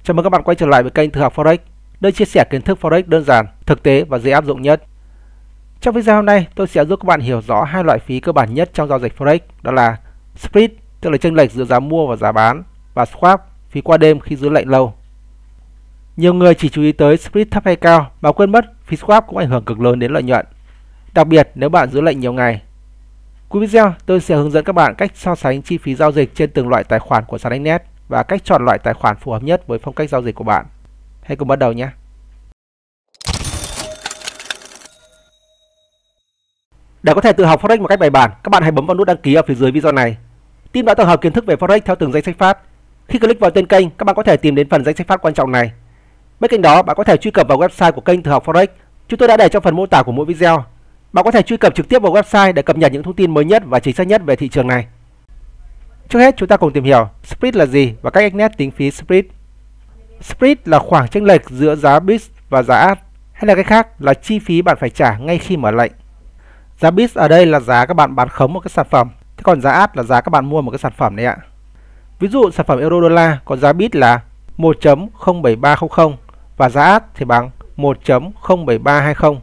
Chào mừng các bạn quay trở lại với kênh Thực học Forex, nơi chia sẻ kiến thức Forex đơn giản, thực tế và dễ áp dụng nhất. Trong video hôm nay, tôi sẽ giúp các bạn hiểu rõ hai loại phí cơ bản nhất trong giao dịch Forex, đó là Spread, tức là chênh lệch giữa giá mua và giá bán, và Swap, phí qua đêm khi giữ lệnh lâu. Nhiều người chỉ chú ý tới Spread thấp hay cao mà quên mất phí Swap cũng ảnh hưởng cực lớn đến lợi nhuận, đặc biệt nếu bạn giữ lệnh nhiều ngày. Cuối video, tôi sẽ hướng dẫn các bạn cách so sánh chi phí giao dịch trên từng loại tài khoản của sàn Exnet và cách chọn loại tài khoản phù hợp nhất với phong cách giao dịch của bạn. Hãy cùng bắt đầu nhé. Để có thể tự học Forex một cách bài bản, các bạn hãy bấm vào nút đăng ký ở phía dưới video này. Team đã tổng hợp kiến thức về Forex theo từng danh sách phát. Khi click vào tên kênh, các bạn có thể tìm đến phần danh sách phát quan trọng này. Bên cạnh đó, bạn có thể truy cập vào website của kênh Thực học Forex. Chúng tôi đã để trong phần mô tả của mỗi video. Bạn có thể truy cập trực tiếp vào website để cập nhật những thông tin mới nhất và chính xác nhất về thị trường này. Trước hết, chúng ta cùng tìm hiểu Spread là gì và cách Exnet tính phí Spread. Spread là khoảng chênh lệch giữa giá bid và giá ask, hay là cách khác là chi phí bạn phải trả ngay khi mở lệnh. Giá bid ở đây là giá các bạn bán khống một cái sản phẩm, thế còn giá ask là giá các bạn mua một cái sản phẩm đấy ạ. Ví dụ sản phẩm euro đô-la có giá bid là 1.07300 và giá ask thì bằng 1.07320.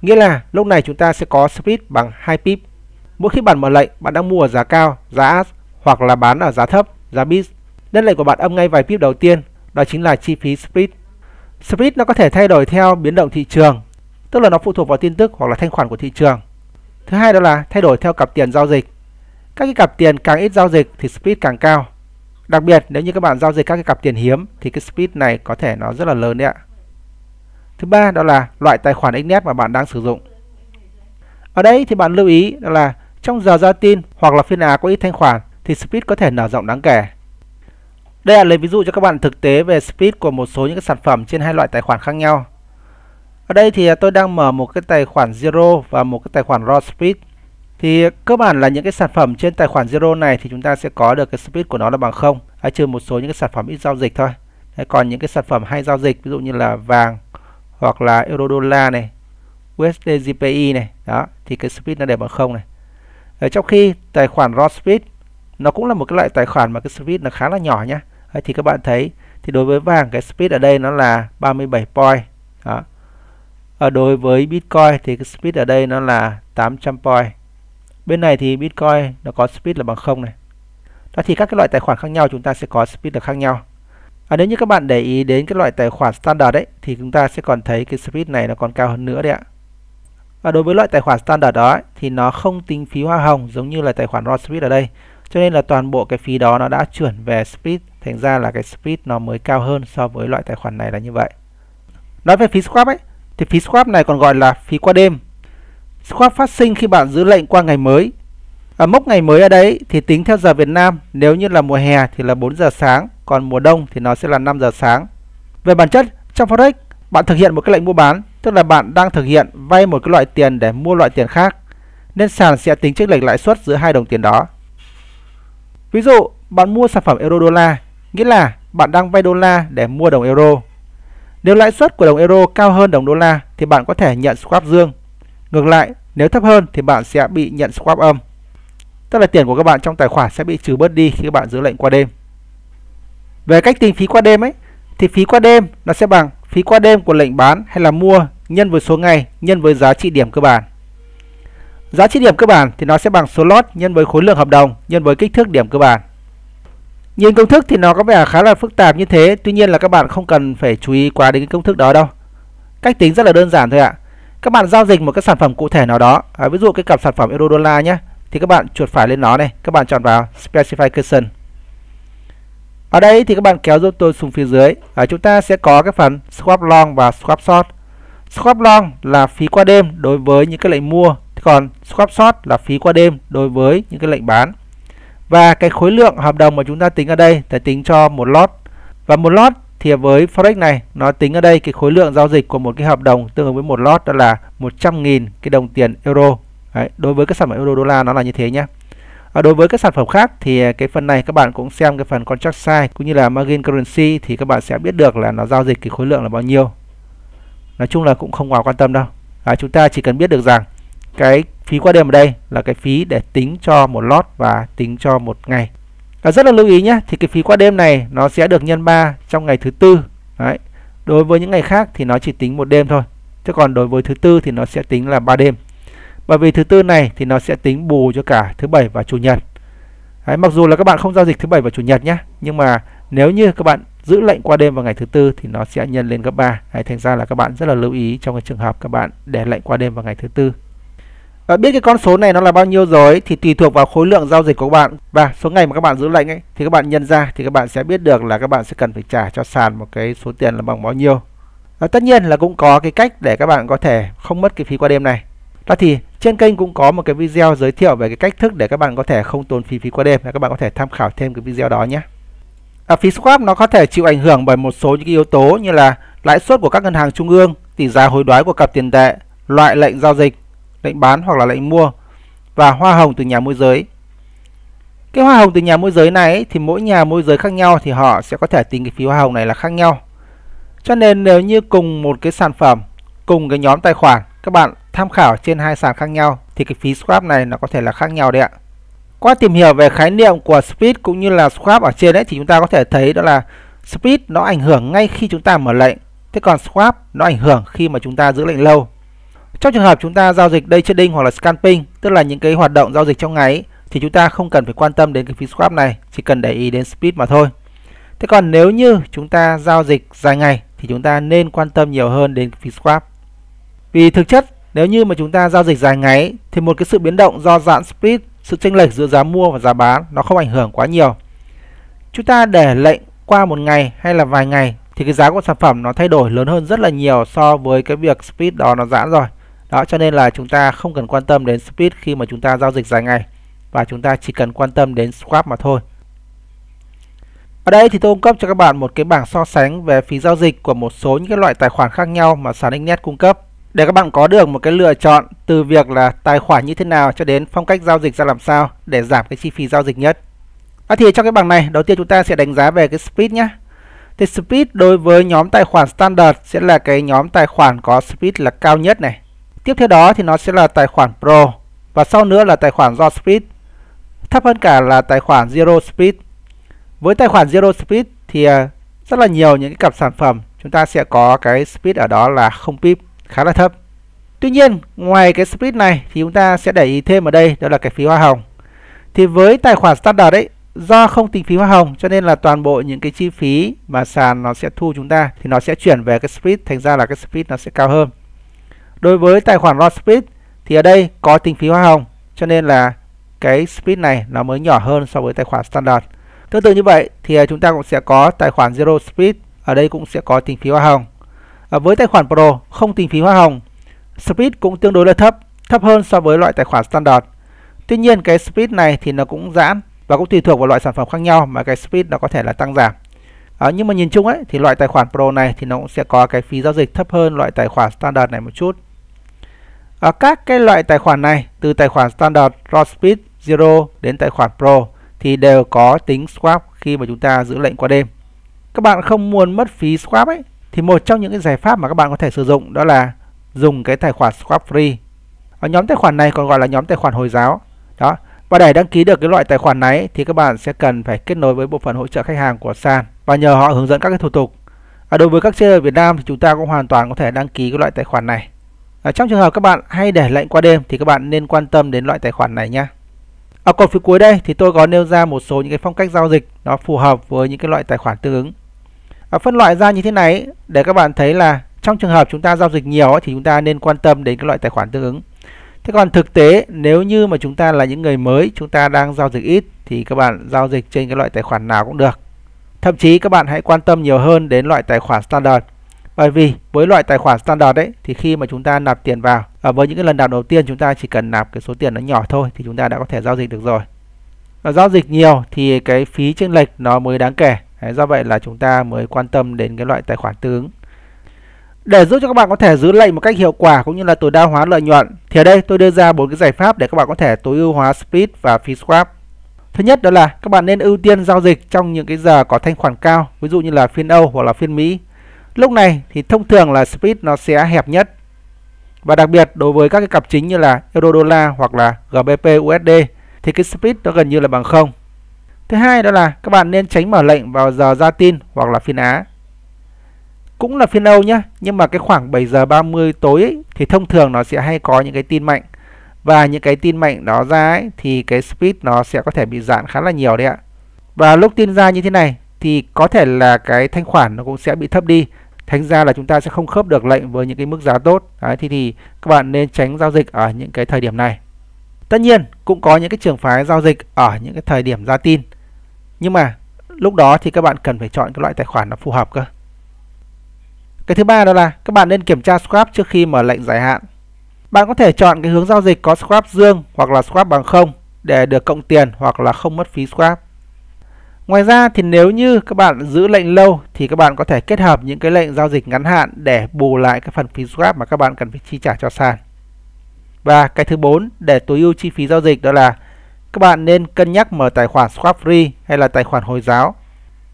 Nghĩa là lúc này chúng ta sẽ có spread bằng 2 pip. Mỗi khi bạn mở lệnh, bạn đang mua ở giá cao, giá ask, hoặc là bán ở giá thấp, giá bid, nên lệnh của bạn âm ngay vài pip đầu tiên, đó chính là chi phí spread. Spread nó có thể thay đổi theo biến động thị trường, tức là nó phụ thuộc vào tin tức hoặc là thanh khoản của thị trường. Thứ hai đó là thay đổi theo cặp tiền giao dịch. Các cái cặp tiền càng ít giao dịch thì spread càng cao. Đặc biệt nếu như các bạn giao dịch các cái cặp tiền hiếm thì cái spread này có thể nó rất là lớn đấy ạ. Thứ ba đó là loại tài khoản Exnet mà bạn đang sử dụng. Ở đây thì bạn lưu ý đó là trong giờ ra tin hoặc là phiên Á có ít thanh khoản thì spread có thể nở rộng đáng kể. Đây là lấy ví dụ cho các bạn thực tế về spread của một số những cái sản phẩm trên hai loại tài khoản khác nhau. Ở đây thì tôi đang mở một cái tài khoản Zero và một cái tài khoản Raw Spread. Thì cơ bản là những cái sản phẩm trên tài khoản Zero này thì chúng ta sẽ có được cái spread của nó là bằng 0, trừ một số những cái sản phẩm ít giao dịch thôi. Còn những cái sản phẩm hay giao dịch ví dụ như là vàng hoặc là euro đô la này, USD JPY này, đó thì cái spread nó đều bằng 0 này. Trong khi tài khoản Raw Spread nó cũng là một cái loại tài khoản mà cái spread nó khá là nhỏ nhá. Thì các bạn thấy thì đối với vàng cái spread ở đây nó là 37 point. Đó. Đối với Bitcoin thì cái spread ở đây nó là 800 point. Bên này thì Bitcoin nó có spread là bằng 0 này. Đó thì các cái loại tài khoản khác nhau chúng ta sẽ có spread là khác nhau. Nếu như các bạn để ý đến cái loại tài khoản standard ấy thì chúng ta sẽ còn thấy cái spread này nó còn cao hơn nữa đấy ạ. Đối với loại tài khoản standard đó ấy, thì nó không tính phí hoa hồng giống như là tài khoản Raw Spread ở đây. Cho nên là toàn bộ cái phí đó nó đã chuyển về spread, thành ra là cái spread nó mới cao hơn so với loại tài khoản này là như vậy. Nói về phí swap ấy, thì phí swap này còn gọi là phí qua đêm. Swap phát sinh khi bạn giữ lệnh qua ngày mới. Mốc ngày mới ở đấy thì tính theo giờ Việt Nam, nếu như là mùa hè thì là 4 giờ sáng, còn mùa đông thì nó sẽ là 5 giờ sáng. Về bản chất, trong Forex, bạn thực hiện một cái lệnh mua bán, tức là bạn đang thực hiện vay một cái loại tiền để mua loại tiền khác, nên sàn sẽ tính chênh lệch lãi suất giữa hai đồng tiền đó. Ví dụ, bạn mua sản phẩm euro đô la, nghĩa là bạn đang vay đô la để mua đồng euro. Nếu lãi suất của đồng euro cao hơn đồng đô la thì bạn có thể nhận swap dương. Ngược lại, nếu thấp hơn thì bạn sẽ bị nhận swap âm. Tức là tiền của các bạn trong tài khoản sẽ bị trừ bớt đi khi các bạn giữ lệnh qua đêm. Về cách tính phí qua đêm ấy, thì phí qua đêm nó sẽ bằng phí qua đêm của lệnh bán hay là mua nhân với số ngày nhân với giá trị điểm cơ bản. Giá trị điểm cơ bản thì nó sẽ bằng số lot nhân với khối lượng hợp đồng nhân với kích thước điểm cơ bản. Nhìn công thức thì nó có vẻ khá là phức tạp như thế, tuy nhiên là các bạn không cần phải chú ý quá đến cái công thức đó đâu. Cách tính rất là đơn giản thôi ạ. Các bạn giao dịch một cái sản phẩm cụ thể nào đó, ví dụ cái cặp sản phẩm euro đô la nhé, thì các bạn chuột phải lên nó này, các bạn chọn vào specification. Ở đây thì các bạn kéo giúp tôi xuống phía dưới, chúng ta sẽ có cái phần swap long và swap short. Swap long là phí qua đêm đối với những cái lệnh mua, còn swap short là phí qua đêm đối với những cái lệnh bán. Và cái khối lượng hợp đồng mà chúng ta tính ở đây là tính cho một lot. Và một lot thì với Forex này nó tính ở đây cái khối lượng giao dịch của một cái hợp đồng tương ứng với một lot, đó là 100.000 cái đồng tiền euro. Đấy, đối với cái sản phẩm euro đô la nó là như thế nhé. Đối với các sản phẩm khác thì cái phần này các bạn cũng xem cái phần contract size cũng như là margin currency thì các bạn sẽ biết được là nó giao dịch cái khối lượng là bao nhiêu. Nói chung là cũng không quá quan tâm đâu. Chúng ta chỉ cần biết được rằng cái phí qua đêm ở đây là cái phí để tính cho một lot và tính cho một ngày. Rất là lưu ý nhé, thì cái phí qua đêm này nó sẽ được nhân 3 trong ngày thứ tư. Đấy. Đối với những ngày khác thì nó chỉ tính 1 đêm thôi. Chứ còn đối với thứ tư thì nó sẽ tính là 3 đêm. Bởi vì thứ tư này thì nó sẽ tính bù cho cả thứ bảy và chủ nhật. Đấy, mặc dù là các bạn không giao dịch thứ bảy và chủ nhật nhé, nhưng mà nếu như các bạn giữ lệnh qua đêm vào ngày thứ tư thì nó sẽ nhân lên gấp 3. Đấy, thành ra là các bạn rất là lưu ý trong cái trường hợp các bạn để lệnh qua đêm vào ngày thứ tư. Và biết cái con số này nó là bao nhiêu rồi thì tùy thuộc vào khối lượng giao dịch của các bạn và số ngày mà các bạn giữ lệnh ấy, thì các bạn nhân ra thì các bạn sẽ biết được là các bạn sẽ cần phải trả cho sàn một cái số tiền là bằng bao nhiêu. Và tất nhiên là cũng có cái cách để các bạn có thể không mất cái phí qua đêm này. Đó thì trên kênh cũng có một cái video giới thiệu về cái cách thức để các bạn có thể không tốn phí qua đêm. Các bạn có thể tham khảo thêm cái video đó nhé. Phí swap nó có thể chịu ảnh hưởng bởi một số những cái yếu tố như là lãi suất của các ngân hàng trung ương, tỷ giá hối đoái của cặp tiền tệ, loại lệnh giao dịch, lệnh bán hoặc là lệnh mua và hoa hồng từ nhà môi giới. Cái hoa hồng từ nhà môi giới này thì mỗi nhà môi giới khác nhau thì họ sẽ có thể tính cái phí hoa hồng này là khác nhau. Cho nên nếu như cùng một cái sản phẩm, cùng cái nhóm tài khoản, các bạn tham khảo trên hai sàn khác nhau thì cái phí swap này nó có thể là khác nhau đấy ạ. Qua tìm hiểu về khái niệm của speed cũng như là swap ở trên đấy thì chúng ta có thể thấy đó là speed nó ảnh hưởng ngay khi chúng ta mở lệnh, thế còn swap nó ảnh hưởng khi mà chúng ta giữ lệnh lâu. Trong trường hợp chúng ta giao dịch day trading hoặc là scalping, tức là những cái hoạt động giao dịch trong ngày thì chúng ta không cần phải quan tâm đến cái phí swap này, chỉ cần để ý đến speed mà thôi. Thế còn nếu như chúng ta giao dịch dài ngày thì chúng ta nên quan tâm nhiều hơn đến phí swap. Vì thực chất nếu như mà chúng ta giao dịch dài ngày thì một cái sự biến động do giãn speed, sự chênh lệch giữa giá mua và giá bán nó không ảnh hưởng quá nhiều. Chúng ta để lệnh qua một ngày hay là vài ngày thì cái giá của sản phẩm nó thay đổi lớn hơn rất là nhiều so với cái việc speed đó nó giãn rồi. Đó, cho nên là chúng ta không cần quan tâm đến speed khi mà chúng ta giao dịch dài ngày và chúng ta chỉ cần quan tâm đến swap mà thôi. Ở đây thì tôi cung cấp cho các bạn một cái bảng so sánh về phí giao dịch của một số những cái loại tài khoản khác nhau mà sàn Xnet cung cấp để các bạn có được một cái lựa chọn từ việc là tài khoản như thế nào cho đến phong cách giao dịch ra làm sao để giảm cái chi phí giao dịch nhất. Thì trong cái bảng này đầu tiên chúng ta sẽ đánh giá về cái speed nhé. Thì speed đối với nhóm tài khoản standard sẽ là cái nhóm tài khoản có speed là cao nhất này. Tiếp theo đó thì nó sẽ là tài khoản Pro và sau nữa là tài khoản do speed. Thấp hơn cả là tài khoản Zero Speed. Với tài khoản Zero Speed thì rất là nhiều những cái cặp sản phẩm chúng ta sẽ có cái speed ở đó là 0 pip, khá là thấp. Tuy nhiên ngoài cái speed này thì chúng ta sẽ để ý thêm ở đây đó là cái phí hoa hồng. Thì với tài khoản standard ấy, do không tính phí hoa hồng cho nên là toàn bộ những cái chi phí mà sàn nó sẽ thu chúng ta thì nó sẽ chuyển về cái speed, thành ra là cái speed nó sẽ cao hơn. Đối với tài khoản raw speed thì ở đây có tính phí hoa hồng cho nên là cái speed này nó mới nhỏ hơn so với tài khoản standard. Tương tự như vậy thì chúng ta cũng sẽ có tài khoản Zero Speed, ở đây cũng sẽ có tính phí hoa hồng. Với tài khoản Pro không tính phí hoa hồng, speed cũng tương đối là thấp hơn so với loại tài khoản standard. Tuy nhiên cái speed này thì nó cũng giãn và cũng tùy thuộc vào loại sản phẩm khác nhau mà cái speed nó có thể là tăng giảm. Nhưng mà nhìn chung ấy thì loại tài khoản Pro này thì nó cũng sẽ có cái phí giao dịch thấp hơn loại tài khoản standard này một chút. Các cái loại tài khoản này từ tài khoản standard, raw speed, zero đến tài khoản Pro thì đều có tính swap khi mà chúng ta giữ lệnh qua đêm. Các bạn không muốn mất phí swap ấy thì một trong những cái giải pháp mà các bạn có thể sử dụng đó là dùng cái tài khoản swap free. Nhóm tài khoản này còn gọi là nhóm tài khoản Hồi giáo. Đó. Và để đăng ký được cái loại tài khoản này thì các bạn sẽ cần phải kết nối với bộ phận hỗ trợ khách hàng của sàn và nhờ họ hướng dẫn các cái thủ tục. Đối với các chơi ở Việt Nam thì chúng ta cũng hoàn toàn có thể đăng ký cái loại tài khoản này. Trong trường hợp các bạn hay để lệnh qua đêm thì các bạn nên quan tâm đến loại tài khoản này nhé. Còn phía cuối đây thì tôi có nêu ra một số những cái phong cách giao dịch nó phù hợp với những cái loại tài khoản tương ứng. Phân loại ra như thế này để các bạn thấy là trong trường hợp chúng ta giao dịch nhiều thì chúng ta nên quan tâm đến cái loại tài khoản tương ứng. Thế còn thực tế nếu như mà chúng ta là những người mới, chúng ta đang giao dịch ít thì các bạn giao dịch trên cái loại tài khoản nào cũng được. Thậm chí các bạn hãy quan tâm nhiều hơn đến loại tài khoản standard. Bởi vì với loại tài khoản standard ấy thì khi mà chúng ta nạp tiền vào, với những cái lần nạp đầu tiên chúng ta chỉ cần nạp cái số tiền nó nhỏ thôi thì chúng ta đã có thể giao dịch được rồi. Giao dịch nhiều thì cái phí chênh lệch nó mới đáng kể. Do vậy là chúng ta mới quan tâm đến cái loại tài khoản tương ứng. Để giúp cho các bạn có thể giữ lệnh một cách hiệu quả cũng như là tối đa hóa lợi nhuận thì ở đây tôi đưa ra 4 cái giải pháp để các bạn có thể tối ưu hóa speed và phí swap. Thứ nhất đó là các bạn nên ưu tiên giao dịch trong những cái giờ có thanh khoản cao, ví dụ như là phiên Âu hoặc là phiên Mỹ. Lúc này thì thông thường là speed nó sẽ hẹp nhất. Và đặc biệt đối với các cái cặp chính như là Euro Đô la hoặc là GBP USD thì cái speed nó gần như là bằng không. Thứ hai đó là các bạn nên tránh mở lệnh vào giờ ra tin hoặc là phiên Á. Cũng là phiên Âu nhé, nhưng mà cái khoảng 7 giờ 30 tối ấy, thì thông thường nó sẽ hay có những cái tin mạnh. Và những cái tin mạnh đó ra ấy, thì cái speed nó sẽ có thể bị giãn khá là nhiều đấy ạ. Và lúc tin ra như thế này thì có thể là cái thanh khoản nó cũng sẽ bị thấp đi. Thành ra là chúng ta sẽ không khớp được lệnh với những cái mức giá tốt. Đấy, thì các bạn nên tránh giao dịch ở những cái thời điểm này. Tất nhiên cũng có những cái trường phái giao dịch ở những cái thời điểm ra tin. Nhưng mà lúc đó thì các bạn cần phải chọn cái loại tài khoản nó phù hợp cơ. Cái thứ ba đó là các bạn nên kiểm tra swap trước khi mở lệnh dài hạn. Bạn có thể chọn cái hướng giao dịch có swap dương hoặc là swap bằng 0 để được cộng tiền hoặc là không mất phí swap. Ngoài ra thì nếu như các bạn giữ lệnh lâu thì các bạn có thể kết hợp những cái lệnh giao dịch ngắn hạn để bù lại cái phần phí swap mà các bạn cần phải chi trả cho sàn. Và cái thứ 4 để tối ưu chi phí giao dịch đó là các bạn nên cân nhắc mở tài khoản swap free hay là tài khoản Hồi giáo.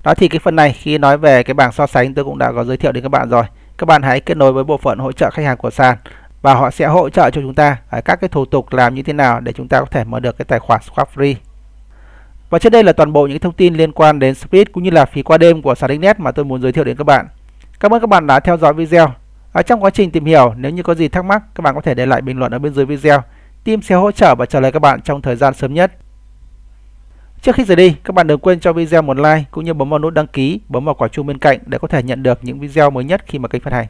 Đó thì cái phần này khi nói về cái bảng so sánh tôi cũng đã có giới thiệu đến các bạn rồi. Các bạn hãy kết nối với bộ phận hỗ trợ khách hàng của sàn và họ sẽ hỗ trợ cho chúng ta các cái thủ tục làm như thế nào để chúng ta có thể mở được cái tài khoản swap free. Và trên đây là toàn bộ những thông tin liên quan đến speed cũng như là phí qua đêm của sàn Index mà tôi muốn giới thiệu đến các bạn. Cảm ơn các bạn đã theo dõi video. Trong quá trình tìm hiểu, nếu như có gì thắc mắc, các bạn có thể để lại bình luận ở bên dưới video. Team sẽ hỗ trợ và trả lời các bạn trong thời gian sớm nhất. Trước khi rời đi, các bạn đừng quên cho video một like cũng như bấm vào nút đăng ký, bấm vào quả chuông bên cạnh để có thể nhận được những video mới nhất khi mà kênh phát hành.